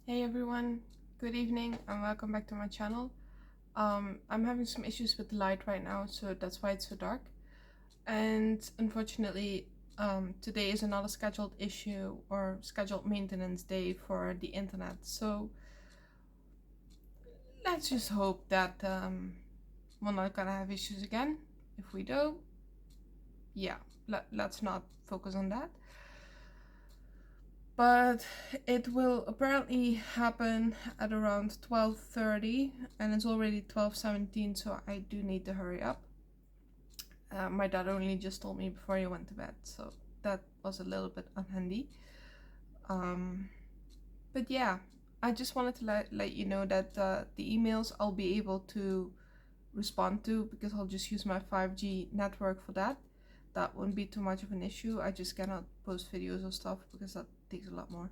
Hey everyone, good evening and welcome back to my channel. I'm having some issues with the light right now, so that's why it's so dark. And unfortunately, today is another scheduled issue or scheduled maintenance day for the internet. So let's just hope that we're not gonna have issues again. If we do, yeah, let's not focus on that. But it will apparently happen at around 12:30 and it's already 12:17, so I do need to hurry up. My dad only just told me before he went to bed, so that was a little bit unhandy. But yeah, I just wanted to let you know that the emails I'll be able to respond to, because I'll just use my 5G network for that. That won't be too much of an issue. I just cannot post videos or stuff because that takes a lot more.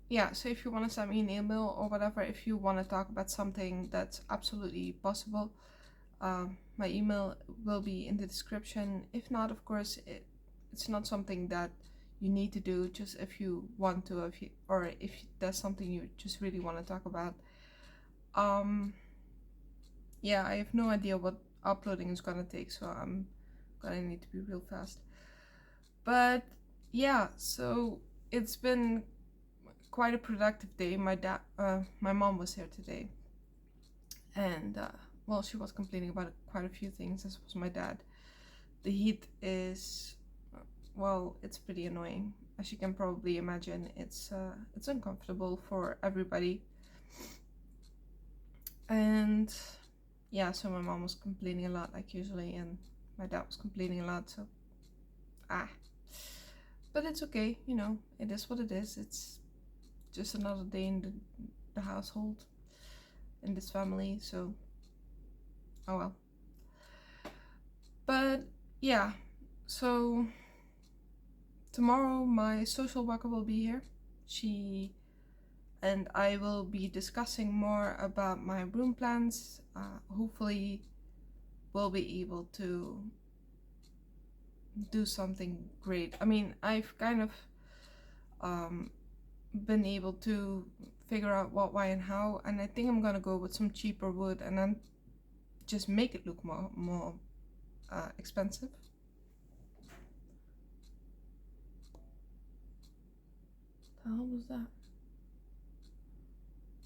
Yeah, so if you want to send me an email or whatever, if you want to talk about something that's absolutely possible, my email will be in the description. If not, of course, it's not something that you need to do, just if you want to, if there's something you just really want to talk about. Yeah, I have no idea what uploading is gonna take, so I'm gonna need to be real fast. But yeah, so it's been quite a productive day. My mom was here today, and well, she was complaining about quite a few things, as was my dad. The heat is, well, it's pretty annoying, as you can probably imagine. It's uncomfortable for everybody, and yeah, so my mom was complaining a lot, like usually, and my dad was complaining a lot. So but it's okay, you know, it is what it is. It's just another day in the household, in this family, so oh well. But yeah, so tomorrow my social worker will be here. She and I will be discussing more about my room plans. Hopefully we'll be able to do something great. I mean, I've kind of been able to figure out what, why, and how, and I think I'm gonna go with some cheaper wood and then just make it look more expensive. The hell was that?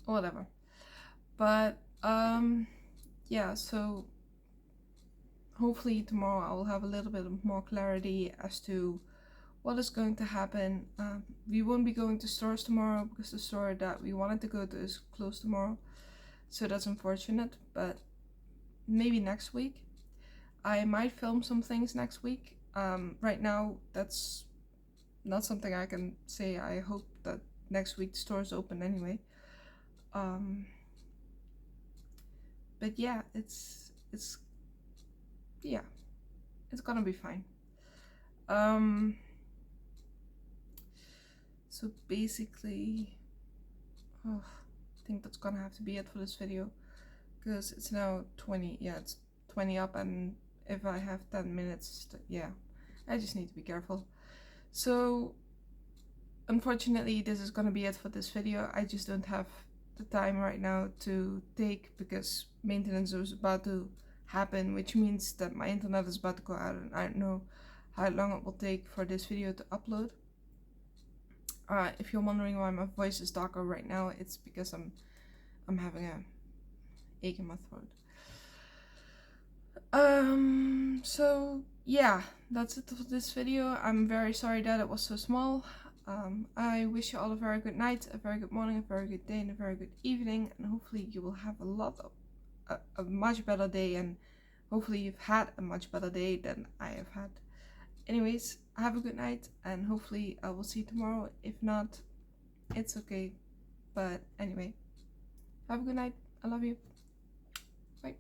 Whatever. But yeah, so hopefully tomorrow I will have a little bit more clarity as to what is going to happen. We won't be going to stores tomorrow because the store that we wanted to go to is closed tomorrow, so that's unfortunate. But maybe next week I might film some things next week. Right now that's not something I can say. I hope that next week the stores open anyway. But yeah, it's yeah, it's gonna be fine. So basically, oh, I think that's gonna have to be it for this video, because it's now 20, yeah, it's 20 up, and if I have 10 minutes, yeah, I just need to be careful. So unfortunately this is gonna be it for this video. I just don't have the time right now to take, because maintenance is about to happen, which means that my internet is about to go out, and I don't know how long it will take for this video to upload. If you're wondering why my voice is darker right now, it's because I'm having a ache in my throat. So yeah, that's it for this video. I'm very sorry that it was so small. I wish you all a very good night, a very good morning, a very good day, and a very good evening, and hopefully you will have a much better day, and hopefully you've had a much better day than I have had. Anyways, have a good night, and hopefully I will see you tomorrow. If not, it's okay. But anyway, have a good night. I love you. Bye.